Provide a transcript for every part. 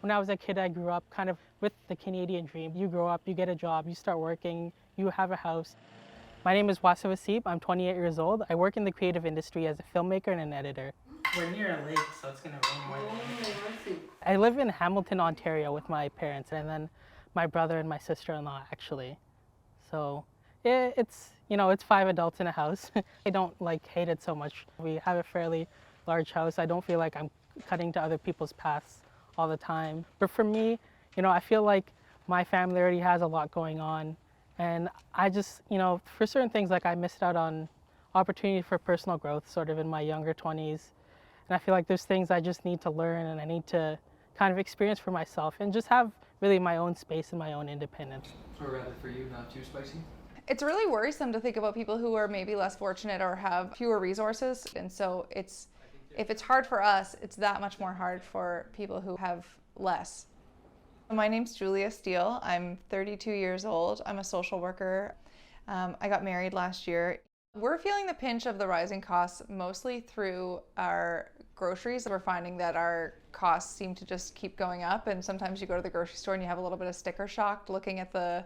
When I was a kid, I grew up kind of with the Canadian dream. You grow up, you get a job, you start working, you have a house. My name is Wasawasib. I'm 28 years old. I work in the creative industry as a filmmaker and an editor. We're near a lake, so it's going to rain more than anything. I live in Hamilton, Ontario with my parents and then my brother and my sister-in-law, actually. So it's, it's 5 adults in a house. I don't hate it so much. We have a fairly large house. I don't feel like I'm cutting to other people's paths all the time. But for me, I feel like my family already has a lot going on. And I just, for certain things, I missed out on opportunity for personal growth sort of in my younger 20s. And I feel like there's things I just need to learn and I need to kind of experience for myself and just have really my own space and my own independence. Or rather for you, not too spicy? It's really worrisome to think about people who are maybe less fortunate or have fewer resources. And so if it's hard for us, it's that much more hard for people who have less. My name's Julia Steele. I'm 32 years old. I'm a social worker. I got married last year. We're feeling the pinch of the rising costs mostly through our groceries. We're finding that our costs seem to just keep going up, and sometimes you go to the grocery store and you have a little bit of sticker shock looking at the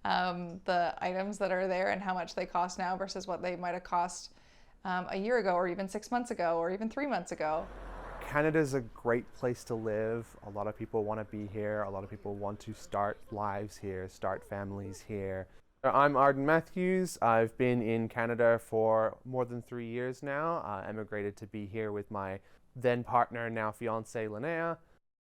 items that are there and how much they cost now versus what they might have cost a year ago or even 6 months ago or even 3 months ago. Canada's a great place to live. A lot of people want to be here. A lot of people want to start lives here, start families here. I'm Arden Matthews. I've been in Canada for more than 3 years now. I emigrated to be here with my then partner, now fiancée, Linnea.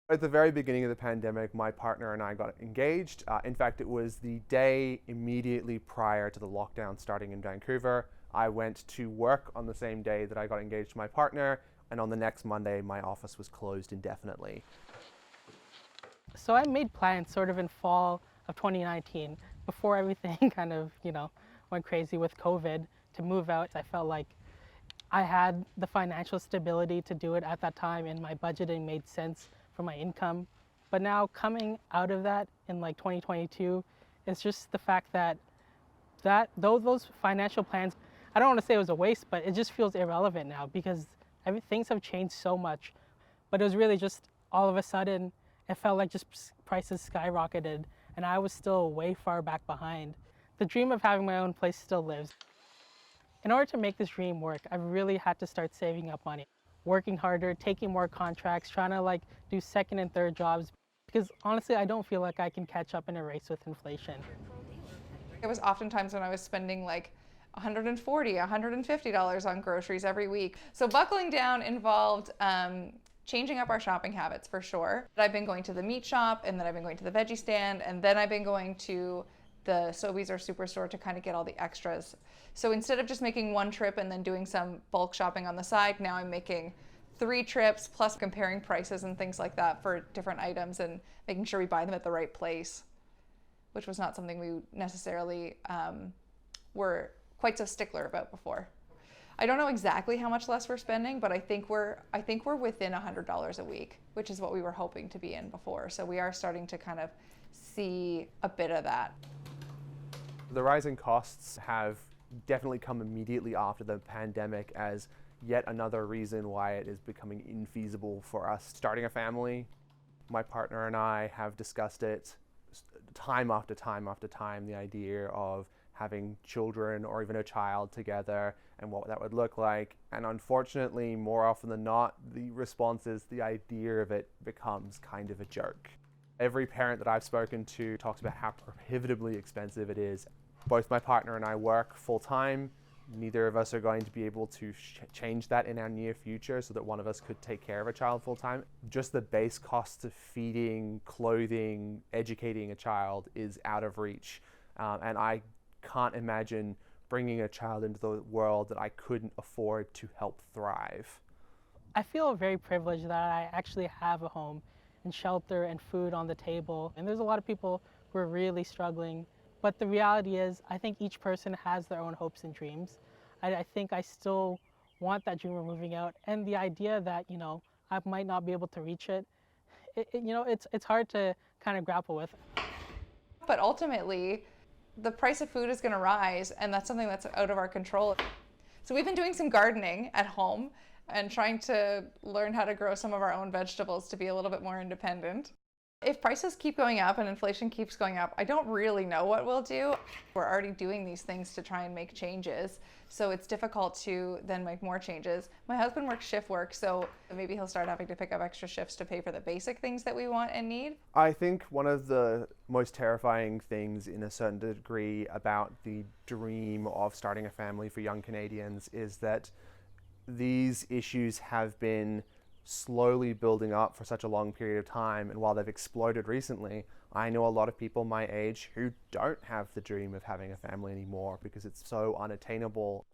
At the very beginning of the pandemic, my partner and I got engaged. In fact, it was the day immediately prior to the lockdown starting in Vancouver. I went to work on the same day that I got engaged to my partner, and on the next Monday, my office was closed indefinitely. So I made plans sort of in fall of 2019, before everything kind of, went crazy with COVID, to move out. I felt like I had the financial stability to do it at that time, and my budgeting made sense for my income. But now coming out of that in 2022, it's just the fact that those financial plans, I don't want to say it was a waste, but it just feels irrelevant now because things have changed so much. But it was really just all of a sudden, it felt like just prices skyrocketed and I was still way far back behind. The dream of having my own place still lives. In order to make this dream work, I really had to start saving up money, working harder, taking more contracts, trying to do second and third jobs, because honestly, I don't feel like I can catch up in a race with inflation. It was oftentimes when I was spending $140, $150 on groceries every week. So buckling down involved changing up our shopping habits for sure. I've been going to the meat shop, and then I've been going to the veggie stand, and then I've been going to the Sobeys or Superstore to kind of get all the extras. So instead of just making one trip and then doing some bulk shopping on the side, now I'm making 3 trips plus comparing prices and things like that for different items and making sure we buy them at the right place, which was not something we necessarily were quite so stickler about before. I don't know exactly how much less we're spending, but I think we're within $100 a week, which is what we were hoping to be in before. So we are starting to kind of see a bit of that. The rising costs have definitely come immediately after the pandemic as yet another reason why it is becoming infeasible for us starting a family. My partner and I have discussed it time after time after time, the idea of having children or even a child together and what that would look like. And unfortunately, more often than not, the response is the idea of it becomes kind of a joke. Every parent that I've spoken to talks about how prohibitively expensive it is. Both my partner and I work full-time. Neither of us are going to be able to change that in our near future so that one of us could take care of a child full-time. Just the base costs of feeding, clothing, educating a child is out of reach. And I can't imagine bringing a child into the world that I couldn't afford to help thrive. I feel very privileged that I actually have a home and shelter and food on the table. And there's a lot of people who are really struggling. But the reality is, I think each person has their own hopes and dreams. I think I still want that dream of moving out. And the idea that, I might not be able to reach it, it's hard to kind of grapple with. But ultimately, the price of food is going to rise, and that's something that's out of our control. So we've been doing some gardening at home and trying to learn how to grow some of our own vegetables to be a little bit more independent. If prices keep going up and inflation keeps going up, I don't really know what we'll do. We're already doing these things to try and make changes, so it's difficult to then make more changes. My husband works shift work, so maybe he'll start having to pick up extra shifts to pay for the basic things that we want and need. I think one of the most terrifying things in a certain degree about the dream of starting a family for young Canadians is that these issues have been slowly building up for such a long period of time, and while they've exploded recently, I know a lot of people my age who don't have the dream of having a family anymore because it's so unattainable.